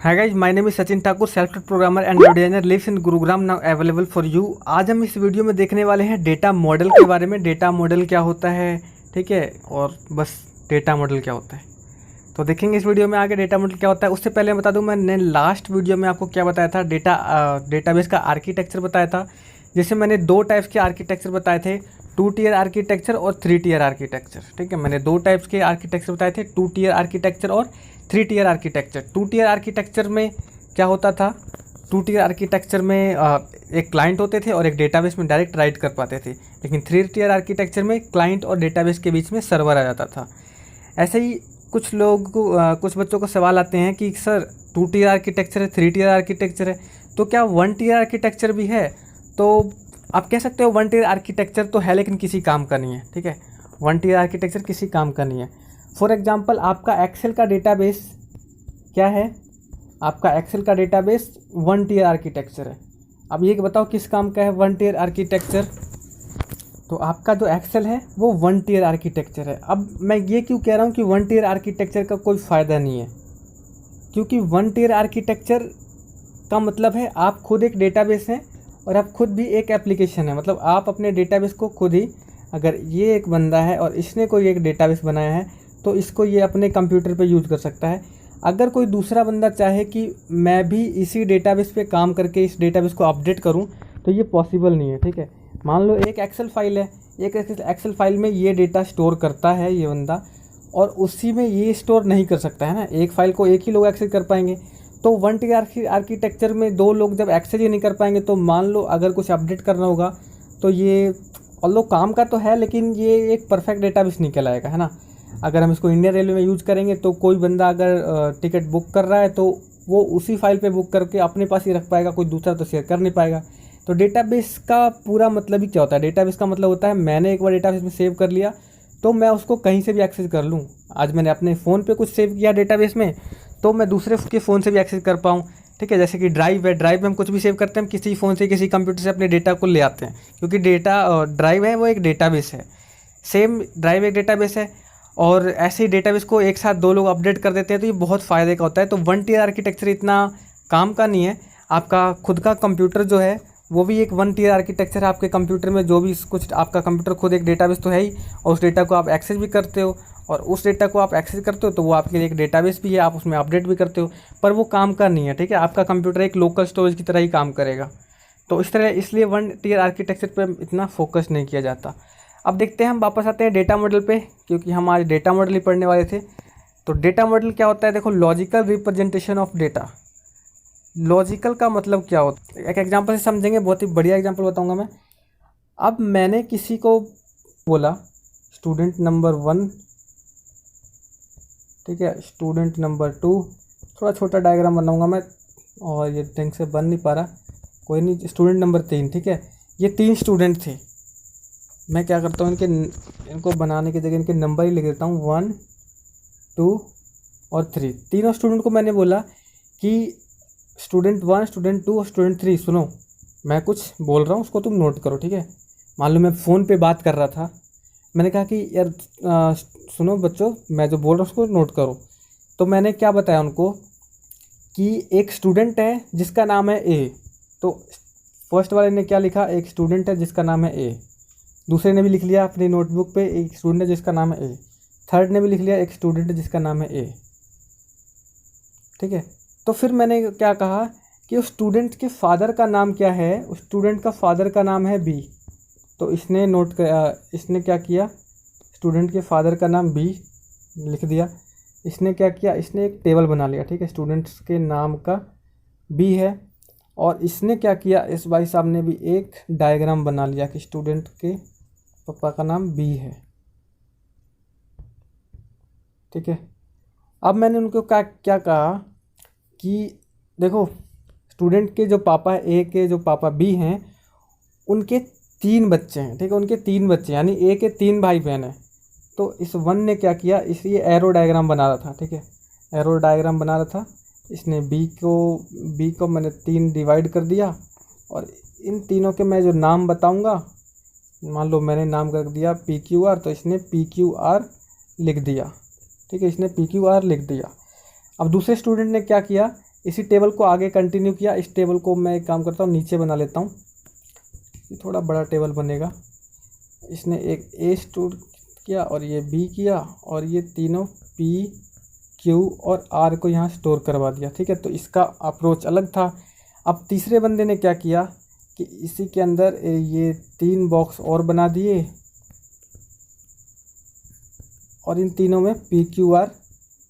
Hi guys, my name is Sachin Thakur, self taught programmer and web designer, lives in Gurugram, now available for you. आज हम इस video में देखने वाले हैं डेटा मॉडल के बारे में। डेटा मॉडल क्या होता है, ठीक है, और बस डेटा मॉडल क्या होता है तो देखेंगे इस वीडियो में आगे डेटा मॉडल क्या होता है। उससे पहले बता दूं, मैंने लास्ट वीडियो में आपको क्या बताया था, डेटाबेस का आर्किटेक्चर बताया था, जिसमें मैंने दो टाइप्स के आर्किटेक्चर बताए थे, 2 टियर आर्किटेक्चर और 3 टियर आर्किटेक्चर। ठीक है, मैंने दो टाइप्स के आर्किटेक्चर बताए थे, 2 टियर आर्किटेक्चर और 3 टियर आर्किटेक्चर। 2 टियर आर्किटेक्चर में क्या होता था, 2 टियर आर्किटेक्चर में एक क्लाइंट होते थे और एक डेटाबेस में डायरेक्ट राइट कर पाते थे, लेकिन 3 टियर आर्किटेक्चर में क्लाइंट और डेटाबेस के बीच में सर्वर आ जाता था। ऐसे ही कुछ लोग को कुछ बच्चों को सवाल आते हैं कि सर 2 टियर आर्किटेक्चर है, 3 टियर आर्किटेक्चर है, तो क्या 1 टियर आर्किटेक्चर भी है? तो आप कह सकते हो 1 टियर आर्किटेक्चर तो है लेकिन किसी काम का नहीं है। ठीक है, 1 टियर आर्किटेक्चर किसी काम का नहीं है। फॉर एग्जांपल, आपका एक्सेल का डेटाबेस क्या है? आपका एक्सेल का डेटाबेस 1 टियर आर्किटेक्चर है। अब ये बताओ किस काम का है 1 टियर आर्किटेक्चर? तो आपका जो एक्सेल है वो 1 टियर आर्किटेक्चर है। अब मैं ये क्यों कह रहा हूँ कि 1 टियर आर्किटेक्चर का कोई फ़ायदा नहीं है, क्योंकि 1 टियर आर्किटेक्चर का मतलब है आप खुद एक डेटाबेस हैं और आप खुद भी एक एप्लीकेशन है। मतलब आप अपने डेटाबेस को खुद ही, अगर ये एक बंदा है और इसने कोई एक डेटाबेस बनाया है तो इसको ये अपने कंप्यूटर पे यूज़ कर सकता है। अगर कोई दूसरा बंदा चाहे कि मैं भी इसी डेटाबेस पे काम करके इस डेटाबेस को अपडेट करूं, तो ये पॉसिबल नहीं है। ठीक है, मान लो एक एक्सेल फाइल है, एक एक्सेल फाइल में ये डेटा स्टोर करता है ये बंदा, और उसी में ये स्टोर नहीं कर सकता है ना, एक फाइल को एक ही लोग एक्सेस कर पाएंगे। तो 1 टियर आर्किटेक्चर में दो लोग जब एक्सेस ही नहीं कर पाएंगे, तो मान लो अगर कुछ अपडेट करना होगा तो ये, और लोग काम का तो है लेकिन ये एक परफेक्ट डेटाबेस नहीं कहलाएगा, है ना। अगर हम इसको इंडियन रेलवे में यूज़ करेंगे तो कोई बंदा अगर टिकट बुक कर रहा है तो वो उसी फाइल पे बुक करके अपने पास ही रख पाएगा, कोई दूसरा तो शेयर कर नहीं पाएगा। तो डेटाबेस का पूरा मतलब ही क्या होता है? डेटाबेस का मतलब होता है मैंने एक बार डेटाबेस में सेव कर लिया तो मैं उसको कहीं से भी एक्सेस कर लूँ। आज मैंने अपने फ़ोन पे कुछ सेव किया डेटाबेस में, तो मैं दूसरे के फ़ोन से भी एक्सेस कर पाऊँ। ठीक है, जैसे कि ड्राइव है, ड्राइव में हम कुछ भी सेव करते हैं, हम किसी फ़ोन से किसी कंप्यूटर से अपने डेटा को ले आते हैं, क्योंकि ड्राइव है वो एक डेटाबेस है। सेम ड्राइव एक डेटाबेस है, और ऐसे ही डेटाबेस को एक साथ दो लोग अपडेट कर देते हैं, तो ये बहुत फ़ायदे का होता है। तो 1 टियर आर्किटेक्चर इतना काम का नहीं है। आपका खुद का कंप्यूटर जो है वो भी एक 1 टियर आर्किटेक्चर है। आपके कंप्यूटर में जो भी कुछ, आपका कंप्यूटर खुद एक डेटाबेस तो है ही, और उस डेटा को आप एक्सेस भी करते हो, और उस डेटा को आप एक्सेस करते हो तो वो आपके लिए एक डेटाबेस भी है, आप उसमें अपडेट भी करते हो, पर वो काम का नहीं है। ठीक है, आपका कंप्यूटर एक लोकल स्टोरेज की तरह ही काम करेगा। तो इस तरह, इसलिए 1 टियर आर्किटेक्चर पर इतना फोकस नहीं किया जाता। अब देखते हैं, हम वापस आते हैं डेटा मॉडल पे, क्योंकि हम आज डेटा मॉडल ही पढ़ने वाले थे। तो डेटा मॉडल क्या होता है? देखो, logical representation of data. Logical का मतलब क्या होता है, एक एग्जांपल से समझेंगे, बहुत ही बढ़िया एग्जांपल बताऊंगा मैं। अब मैंने किसी को बोला स्टूडेंट नंबर 1, ठीक है, स्टूडेंट नंबर 2, थोड़ा छोटा डायग्राम बनाऊंगा मैं, और ये ढंग से बन नहीं पा रहा, कोई नहीं, स्टूडेंट नंबर 3, ठीक है, ये 3 स्टूडेंट थे। मैं क्या करता हूँ, इनको बनाने की जगह इनके नंबर ही लिख देता हूँ, 1, 2 और 3। तीनों स्टूडेंट को मैंने बोला कि स्टूडेंट 1, स्टूडेंट 2 और स्टूडेंट 3, सुनो, मैं कुछ बोल रहा हूँ उसको तुम नोट करो। ठीक है, मान लो मैं फ़ोन पे बात कर रहा था, मैंने कहा कि यार सुनो बच्चों, मैं जो बोल रहा हूँ उसको नोट करो। तो मैंने क्या बताया उनको कि एक स्टूडेंट है जिसका नाम है ए। तो फर्स्ट वाले ने क्या लिखा, एक स्टूडेंट है जिसका नाम है ए। दूसरे ने भी लिख लिया अपनी नोटबुक पे, एक स्टूडेंट है जिसका नाम है ए। थर्ड ने भी लिख लिया, एक स्टूडेंट है जिसका नाम है ए। ठीक है, तो फिर मैंने क्या कहा कि उस स्टूडेंट के फादर का नाम क्या है? उस स्टूडेंट का फादर का नाम है बी। तो इसने क्या किया, स्टूडेंट के फादर का नाम बी लिख दिया। इसने क्या किया, इसने एक टेबल बना लिया। ठीक है, स्टूडेंट्स के नाम का बी है, और इसने क्या किया, इस भाई साहब ने भी एक डायग्राम बना लिया कि स्टूडेंट के पापा का नाम बी है। ठीक है, अब मैंने उनको क्या कहा कि देखो, स्टूडेंट के जो पापा ए के जो पापा बी हैं, उनके 3 बच्चे हैं। ठीक है, उनके 3 बच्चे, यानी ए के 3 भाई बहन हैं। तो इस 1 ने क्या किया, इसलिए एरो डायग्राम बना रहा था। ठीक है, एरो डायग्राम बना रहा था, इसने बी को मैंने 3 डिवाइड कर दिया, और इन तीनों के मैं जो नाम बताऊंगा, मान लो मैंने नाम कर दिया PQR, तो इसने PQR लिख दिया। ठीक है, इसने PQR लिख दिया। अब दूसरे स्टूडेंट ने क्या किया, इसी टेबल को आगे कंटिन्यू किया। इस टेबल को मैं एक काम करता हूँ नीचे बना लेता हूँ, ये थोड़ा बड़ा टेबल बनेगा। इसने एक ए स्टोर किया और ये बी किया और ये तीनों पी क्यू और आर को यहाँ स्टोर करवा दिया, ठीक है। तो इसका अप्रोच अलग था। अब तीसरे बंदे ने क्या किया कि इसी के अंदर ये 3 बॉक्स और बना दिए और इन तीनों में पी क्यू आर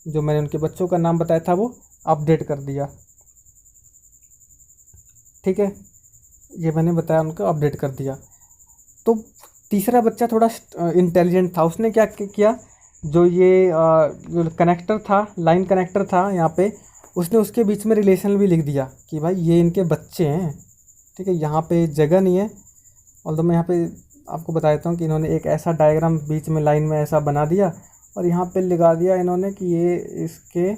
जो मैंने उनके बच्चों का नाम बताया था वो अपडेट कर दिया, ठीक है। ये मैंने बताया उनको अपडेट कर दिया। तो तीसरा बच्चा थोड़ा इंटेलिजेंट था, उसने क्या किया, जो ये जो कनेक्टर था, लाइन कनेक्टर था यहाँ पे, उसने उसके बीच में रिलेशन भी लिख दिया कि भाई ये इनके बच्चे हैं, ठीक है। यहाँ पे जगह नहीं है, और तो मैं यहाँ पे आपको बता देता हूँ कि इन्होंने एक ऐसा डायग्राम बीच में लाइन में ऐसा बना दिया और यहाँ पे लगा दिया इन्होंने कि ये इसके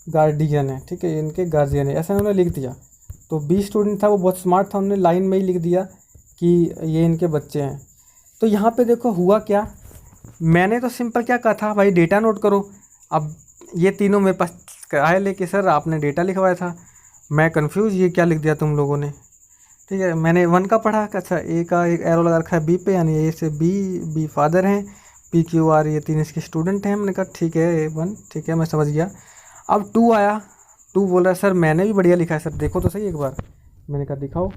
गार्डियन है, ठीक है, इनके गार्जियन है, ऐसा इन्होंने लिख दिया। तो बी स्टूडेंट था, वो बहुत स्मार्ट था, उन्होंने लाइन में ही लिख दिया कि ये इनके बच्चे हैं। तो यहाँ पे देखो हुआ क्या, मैंने तो सिंपल क्या कहा था, भाई डेटा नोट करो। अब ये तीनों मेरे पास आए लेके, सर आपने डेटा लिखवाया था। मैं कंफ्यूज, ये क्या लिख दिया तुम लोगों ने, ठीक है। मैंने 1 का पढ़ा, अच्छा ए का एक एरो लगा रखा है बी पे, यानी ए से बी फादर हैं, पी क्यू आर ये 3 इसके स्टूडेंट हैं। मैंने कहा ठीक है A1, ठीक है मैं समझ गया। अब 2 आया, 2 बोल रहा है सर मैंने भी बढ़िया लिखा है सर, देखो तो सही एक बार। मैंने कहा दिखाओ।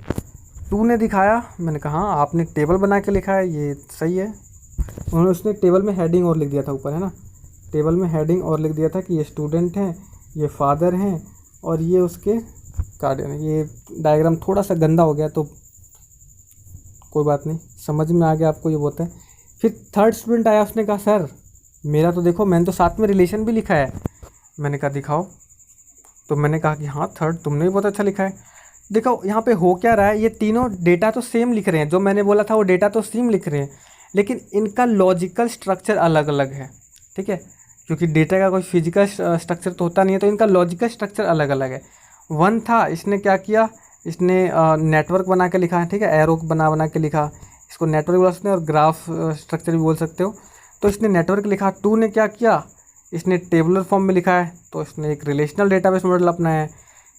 2 ने दिखाया, मैंने कहा हाँ आपने टेबल बना के लिखा है, ये सही है। उन्होंने उसने टेबल में हेडिंग और लिख दिया था ऊपर, है ना, टेबल में हेडिंग और लिख दिया था कि ये स्टूडेंट हैं, ये फादर हैं और ये उसके गार्डियन है। ये डायग्राम थोड़ा सा गंदा हो गया तो कोई बात नहीं, समझ में आ गया आपको ये बोलते हैं। फिर थर्ड स्टूडेंट आया, उसने कहा सर मेरा तो देखो, मैंने तो साथ में रिलेशन भी लिखा है। मैंने कहा दिखाओ। तो मैंने कहा कि हाँ थर्ड तुमने भी बहुत अच्छा लिखा है। देखो यहाँ पे हो क्या रहा है, ये तीनों डेटा तो सेम लिख रहे हैं, जो मैंने बोला था वो डेटा तो सेम लिख रहे हैं, लेकिन इनका लॉजिकल स्ट्रक्चर अलग अलग है, ठीक है। क्योंकि डेटा का कोई फिजिकल स्ट्रक्चर तो होता नहीं है, तो इनका लॉजिकल स्ट्रक्चर अलग अलग है। 1 था, इसने क्या किया, इसने नेटवर्क बना के लिखा है, ठीक है, एरो बना के लिखा, इसको नेटवर्क बोल सकते हैं और ग्राफ स्ट्रक्चर भी बोल सकते हो। तो इसने नेटवर्क लिखा। 2 ने क्या किया, इसने टेबुलर फॉर्म में लिखा है, तो इसने एक रिलेशनल डेटाबेस मॉडल अपनाया है।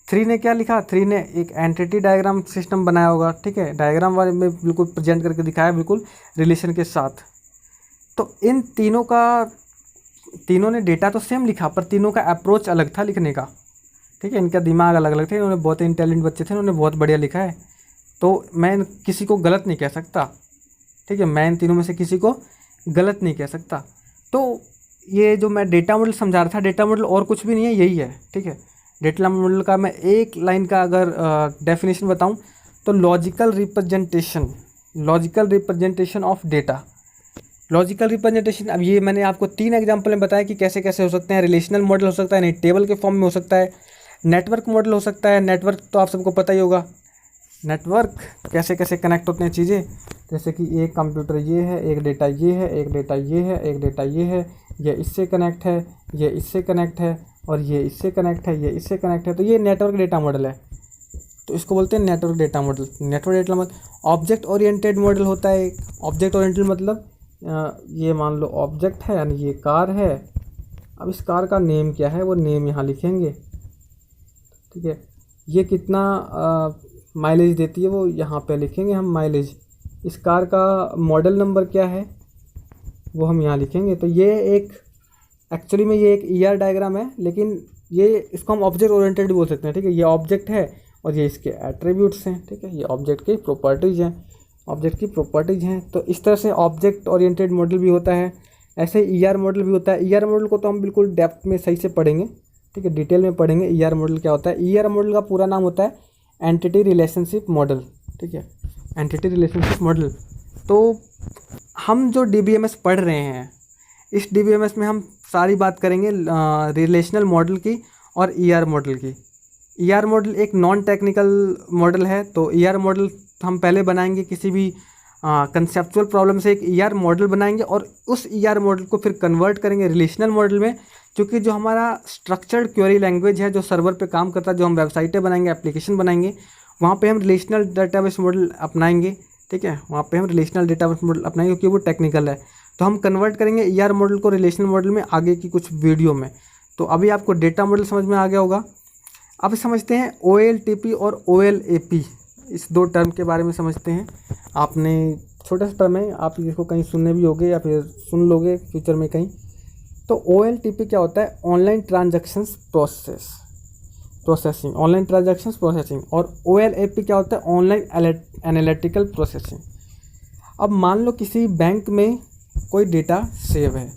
3 ने क्या लिखा, 3 ने एक एंटिटी डायग्राम सिस्टम बनाया होगा, ठीक है, डायग्राम वाले में बिल्कुल प्रेजेंट करके दिखाया बिल्कुल रिलेशन के साथ। तो इन तीनों ने डेटा तो सेम लिखा, पर तीनों का अप्रोच अलग था लिखने का, ठीक है, इनका दिमाग अलग अलग थे। इन्होंने बहुत इंटेलिजेंट बच्चे थे, उन्होंने बहुत बढ़िया लिखा है, तो मैं किसी को गलत नहीं कह सकता, ठीक है, मैं इन तीनों में से किसी को गलत नहीं कह सकता। तो ये जो मैं डेटा मॉडल समझा रहा था, डेटा मॉडल और कुछ भी नहीं है, यही है, ठीक है। डेटा मॉडल का मैं एक लाइन का अगर डेफिनेशन बताऊं तो logical representation of data. Logical representation, अब ये मैंने आपको 3 एग्जांपल में बताया कि कैसे कैसे हो सकते हैं। रिलेशनल मॉडल हो सकता है, नहीं टेबल के फॉर्म में हो सकता है, नेटवर्क मॉडल हो सकता है। नेटवर्क तो आप सबको पता ही होगा, नेटवर्क कैसे कैसे कनेक्ट होते हैं चीज़ें, जैसे कि एक कंप्यूटर ये है, एक डेटा ये है, एक डेटा ये है, एक डेटा ये है, ये इससे कनेक्ट है, ये इससे कनेक्ट है, और ये इससे कनेक्ट है, ये इससे कनेक्ट है। तो ये नेटवर्क डेटा मॉडल है, तो इसको बोलते हैं network data model. Network data model object oriented model होता है। ऑब्जेक्ट ओरिएंटेड मतलब ये मान लो ऑब्जेक्ट है, यानी ये कार है। अब इस कार का नेम क्या है, वो नेम यहाँ लिखेंगे, ठीक है। ये कितना माइलेज देती है वो यहाँ पे लिखेंगे हम माइलेज। इस कार का मॉडल नंबर क्या है वो हम यहाँ लिखेंगे। तो ये एक एक्चुअली में ये एक ER डायग्राम है, लेकिन ये इसको हम ऑब्जेक्ट ओरिएंटेड भी बोल सकते हैं, ठीक है। ये ऑब्जेक्ट है और ये इसके एट्रीब्यूट्स हैं, ठीक है, ये ऑब्जेक्ट की प्रॉपर्टीज़ हैं, ऑब्जेक्ट की प्रॉपर्टीज़ हैं। तो इस तरह से ऑब्जेक्ट ओरिएंटेड मॉडल भी होता है, ऐसे ER मॉडल भी होता है। ER मॉडल को तो हम बिल्कुल डेप्थ में सही से पढ़ेंगे, ठीक है, डिटेल में पढ़ेंगे ER मॉडल क्या होता है। ER मॉडल का पूरा नाम होता है एंटिटी रिलेशनशिप मॉडल, ठीक है, एंटिटी रिलेशनशिप मॉडल। तो हम जो DBMS पढ़ रहे हैं, इस DBMS में हम सारी बात करेंगे रिलेशनल मॉडल की और ER मॉडल की। ER मॉडल एक नॉन टेक्निकल मॉडल है, तो ER मॉडल हम पहले बनाएंगे, किसी भी कंसेप्चुअल प्रॉब्लम से एक ER मॉडल बनाएंगे और उस ER मॉडल को फिर कन्वर्ट करेंगे रिलेशनल मॉडल में। क्योंकि जो हमारा स्ट्रक्चर्ड क्वेरी लैंग्वेज है, जो सर्वर पे काम करता है, जो हम वेबसाइटें बनाएंगे, एप्लीकेशन बनाएंगे, वहाँ पे हम रिलेशनल डेटाबेस मॉडल अपनाएंगे, ठीक है, वहाँ पे हम रिलेशनल डेटाबेस मॉडल अपनाएंगे क्योंकि वो टेक्निकल है। तो हम कन्वर्ट करेंगे ER मॉडल को रिलेशनल मॉडल में आगे की कुछ वीडियो में। तो अभी आपको डेटा मॉडल समझ में आ गया होगा। अब समझते हैं OLTP और OLAP, इस दो टर्म के बारे में समझते हैं। आपने छोटा सा टर्म है, आप इसको कहीं सुनने भी होगे या फिर सुन लोगे फ्यूचर में कहीं। तो OLTP क्या होता है? Online transactions processing, online transactions processing. और OLAP क्या होता है? Online analytical processing. अब मान लो किसी बैंक में कोई डेटा सेव है,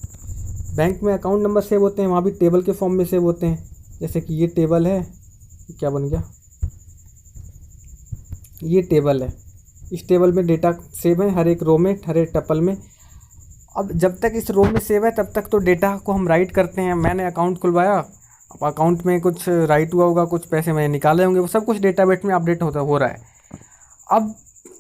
बैंक में अकाउंट नंबर सेव होते हैं, वहाँ भी टेबल के फॉर्म में सेव होते हैं। जैसे कि ये टेबल है, क्या बन गया, ये टेबल है, इस टेबल में डेटा सेव है हर एक रो में, हर एक टपल में। अब जब तक इस रो में सेव है तब तक तो डेटा को हम राइट करते हैं। मैंने अकाउंट खुलवाया, अब अकाउंट में कुछ राइट हुआ होगा, कुछ पैसे मैंने निकाले होंगे, वो सब कुछ डेटाबेस में अपडेट हो रहा है। अब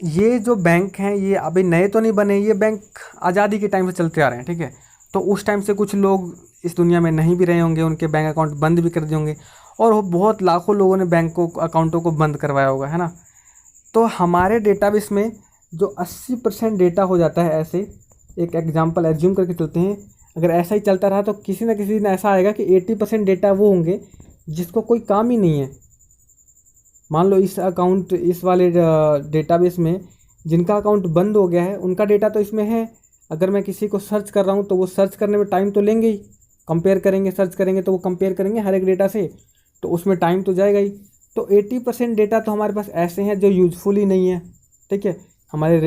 ये जो बैंक हैं ये अभी नए तो नहीं बने, ये बैंक आज़ादी के टाइम से चलते आ रहे हैं, ठीक है। तो उस टाइम से कुछ लोग इस दुनिया में नहीं भी रहे होंगे, उनके बैंक अकाउंट बंद भी कर दिए होंगे, और बहुत लाखों लोगों ने बैंक को अकाउंटों को बंद करवाया होगा, है ना। तो हमारे डेटाबेस में जो 80% डेटा हो जाता है, ऐसे एक एग्जांपल एज्यूम करके चलते हैं, अगर ऐसा ही चलता रहा तो किसी न किसी दिन ऐसा आएगा कि 80% डेटा वो होंगे जिसको कोई काम ही नहीं है। मान लो इस वाले डेटाबेस में जिनका अकाउंट बंद हो गया है, उनका डेटा तो इसमें है। अगर मैं किसी को सर्च कर रहा हूँ तो वो सर्च करने में टाइम तो लेंगे ही, कंपेयर करेंगे, सर्च करेंगे तो वो कंपेयर करेंगे हर एक डेटा से, तो उसमें टाइम तो जाएगा ही। तो 80% डेटा तो हमारे पास ऐसे हैं जो यूजफुल ही नहीं है, ठीक है, हमारे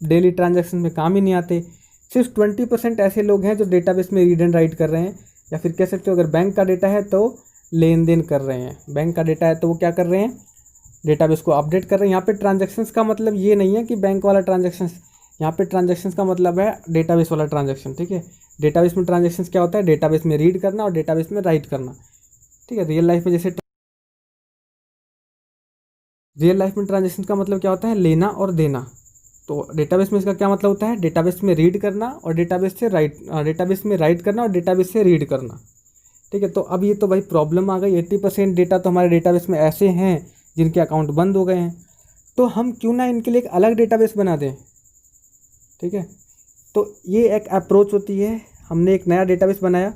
डेली ट्रांजैक्शन में काम ही नहीं आते। सिर्फ 20% ऐसे लोग हैं जो डेटाबेस में रीड एंड राइट कर रहे हैं, या फिर कह सकते हो अगर बैंक का डेटा है तो लेन देन कर रहे हैं। बैंक का डेटा है तो वो क्या कर रहे हैं? डेटाबेस को अपडेट कर रहे हैं। यहाँ पे ट्रांजैक्शंस का मतलब ये नहीं है कि बैंक वाला ट्रांजैक्शंस, यहाँ पे ट्रांजैक्शंस का मतलब है डेटाबेस वाला ट्रांजैक्शन, ठीक है। डेटाबेस में ट्रांजैक्शंस क्या होता है? डेटाबेस में रीड करना और डेटाबेस में राइट करना, ठीक है। रियल लाइफ में ट्रांजैक्शन का मतलब क्या होता है? लेना और देना। तो डेटाबेस में इसका क्या मतलब होता है? डेटाबेस में रीड करना और डेटाबेस में राइट करना और डेटाबेस से रीड करना, ठीक है। तो अब ये तो भाई प्रॉब्लम आ गई, 80% डेटा तो हमारे डेटाबेस में ऐसे हैं जिनके अकाउंट बंद हो गए हैं, तो हम क्यों ना इनके लिए एक अलग डेटाबेस बना दें, ठीक है। तो ये एक अप्रोच होती है। हमने एक नया डेटाबेस बनाया,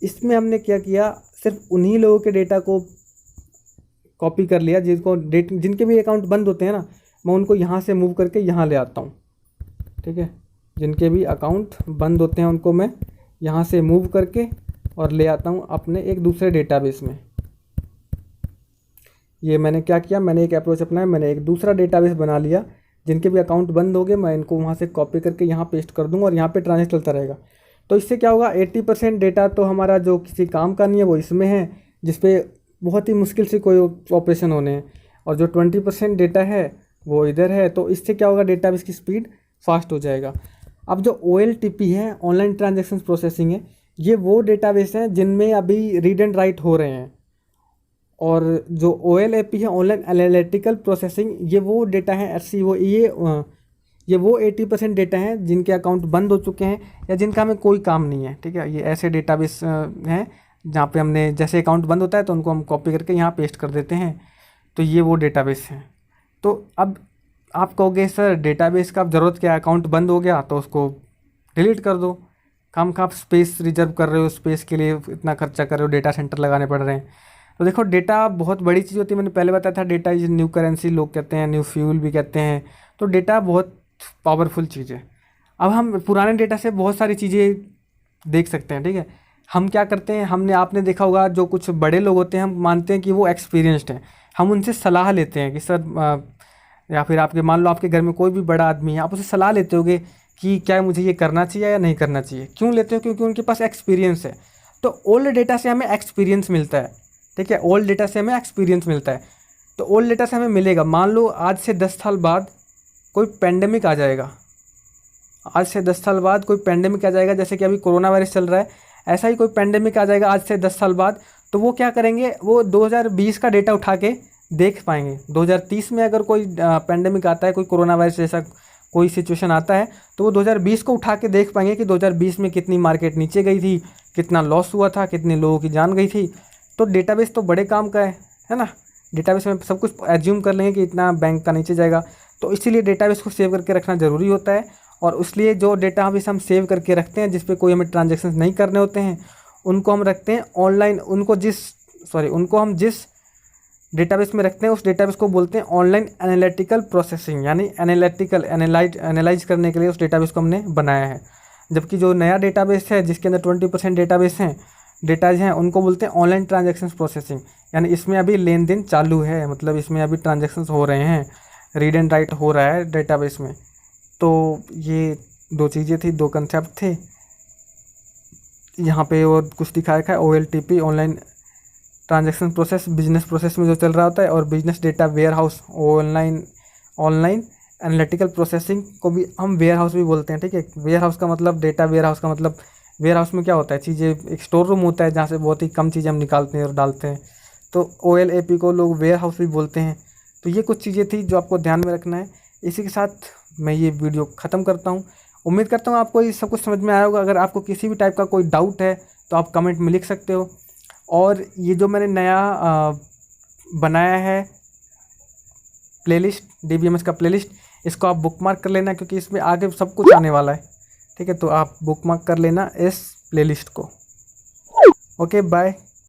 इसमें हमने क्या किया, सिर्फ उन्हीं लोगों के डेटा को कॉपी कर लिया जिनके भी अकाउंट बंद होते हैं ना, मैं उनको यहाँ से मूव करके यहाँ ले आता हूँ, ठीक है। जिनके भी अकाउंट बंद होते हैं उनको मैं यहाँ से मूव करके और ले आता हूँ अपने एक दूसरे डेटाबेस में। ये मैंने क्या किया, मैंने एक अप्रोच अपनाया, मैंने एक दूसरा डेटाबेस बना लिया। जिनके भी अकाउंट बंद हो गए मैं इनको वहाँ से कॉपी करके यहाँ पेस्ट कर दूँगा और यहाँ पे ट्रांजैक्शन चलता रहेगा। तो इससे क्या होगा, 80% डेटा तो हमारा जो किसी काम का नहीं है वो इसमें है, जिसपे बहुत ही मुश्किल से कोई ऑपरेशन होने हैं, और जो 20% डेटा है वो इधर है। तो इससे क्या होगा, डेटाबेस की स्पीड फास्ट हो जाएगा। अब जो OLTP है, ऑनलाइन ट्रांजैक्शन प्रोसेसिंग है, ये वो डेटाबेस हैं जिनमें अभी रीड एंड राइट हो रहे हैं। और जो OLAP है, ऑनलाइन एनालिटिकल प्रोसेसिंग, ये वो डेटा है ये वो 80% डेटा हैं जिनके अकाउंट बंद हो चुके हैं या जिनका हमें कोई काम नहीं है, ठीक है। ये ऐसे डेटाबेस हैं जहाँ पे हमने जैसे अकाउंट बंद होता है तो उनको हम कॉपी करके यहाँ पेस्ट कर देते हैं। तो ये वो डेटाबेस हैं। तो अब आप कहोगे सर डेटाबेस का अब ज़रूरत क्या है, अकाउंट बंद हो गया तो उसको डिलीट कर दो, काम का आप स्पेस रिजर्व कर रहे हो, स्पेस के लिए इतना खर्चा कर रहे हो, डेटा सेंटर लगाने पड़ रहे हैं। तो देखो डेटा बहुत बड़ी चीज़ होती है, मैंने पहले बताया था डेटा इज न्यू करेंसी, लोग कहते हैं न्यू फ्यूल भी कहते हैं। तो डेटा बहुत पावरफुल चीज़ है। अब हम पुराने डेटा से बहुत सारी चीज़ें देख सकते हैं, ठीक है। हम क्या करते हैं, आपने देखा होगा जो कुछ बड़े लोग होते हैं हम मानते हैं कि वो एक्सपीरियंस्ड हैं, हम उनसे सलाह लेते हैं कि सर या फिर आपके मान लो आपके घर में कोई भी बड़ा आदमी है, आप उससे सलाह लेते होगे कि क्या मुझे ये करना चाहिए या नहीं करना चाहिए। क्यों लेते हो? क्योंकि उनके पास एक्सपीरियंस है। तो ओल्ड डेटा से हमें एक्सपीरियंस मिलता है, ठीक है। ओल्ड डेटा से हमें एक्सपीरियंस मिलता है। तो ओल्ड डेटा से हमें मिलेगा, मान लो आज से 10 साल बाद कोई पेंडेमिक आ जाएगा, आज से 10 साल बाद कोई पेंडेमिक आ जाएगा, जैसे कि अभी कोरोना वायरस चल रहा है, ऐसा ही कोई पेंडेमिक आ जाएगा आज से 10 साल बाद। तो वो क्या करेंगे, वो 2020 का डेटा उठा के देख पाएंगे। 2030 में अगर कोई पेंडेमिक आता है, कोई कोरोना वायरस जैसा कोई सिचुएशन आता है, तो वो 2020 को उठा के देख पाएंगे कि 2020 में कितनी मार्केट नीचे गई थी, कितना लॉस हुआ था, कितने लोगों की जान गई थी। तो डेटाबेस तो बड़े काम का है ना। डेटाबेस में सब कुछ एज्यूम कर लेंगे कि इतना बैंक का नीचे जाएगा। तो इसीलिए डेटाबेस को सेव करके रखना ज़रूरी होता है। और इसलिए जो डेटा हम सेव करके रखते हैं जिस पे कोई हमें ट्रांजैक्शन नहीं करने होते हैं, उनको हम रखते हैं ऑनलाइन। उनको हम जिस डेटाबेस में रखते हैं, उस डेटाबेस को बोलते हैं ऑनलाइन एनालिटिकल प्रोसेसिंग, यानी एनालाइज करने के लिए उस डेटाबेस को हमने बनाया है। जबकि जो नया डेटाबेस है जिसके अंदर 20% डेटाज हैं उनको बोलते हैं ऑनलाइन ट्रांजैक्शंस प्रोसेसिंग, यानी इसमें अभी लेन देन चालू है, मतलब इसमें अभी ट्रांजैक्शंस हो रहे हैं, रीड एंड राइट हो रहा है डेटाबेस में। तो ये दो चीज़ें थी, दो कंसेप्ट थे यहाँ पे। और कुछ दिखा रखा है OLTP, online transaction process, business process में जो चल रहा होता है, और business data warehouse, online analytical processing को भी हम वेयर हाउस भी बोलते हैं, ठीक है। वेयर हाउस का मतलब, डेटा वेयर हाउस का मतलब, वेयर हाउस में क्या होता है, चीज़ें, एक स्टोर रूम होता है जहाँ से बहुत ही कम चीज़ें हम निकालते हैं और डालते हैं, तो OLAP को लोग वेयर हाउस भी बोलते हैं। तो ये कुछ चीज़ें थी जो आपको ध्यान में रखना है। इसी के साथ मैं ये वीडियो ख़त्म करता हूँ। उम्मीद करता हूँ आपको ये सब कुछ समझ में आया होगा। अगर आपको किसी भी टाइप का कोई डाउट है तो आप कमेंट में लिख सकते हो। और ये जो मैंने नया बनाया है प्लेलिस्ट, DBMS का प्लेलिस्ट, इसको आप बुकमार्क कर लेना, क्योंकि इसमें आगे सब कुछ आने वाला है, ठीक है। तो आप बुकमार्क कर लेना इस प्लेलिस्ट को। Okay, bye.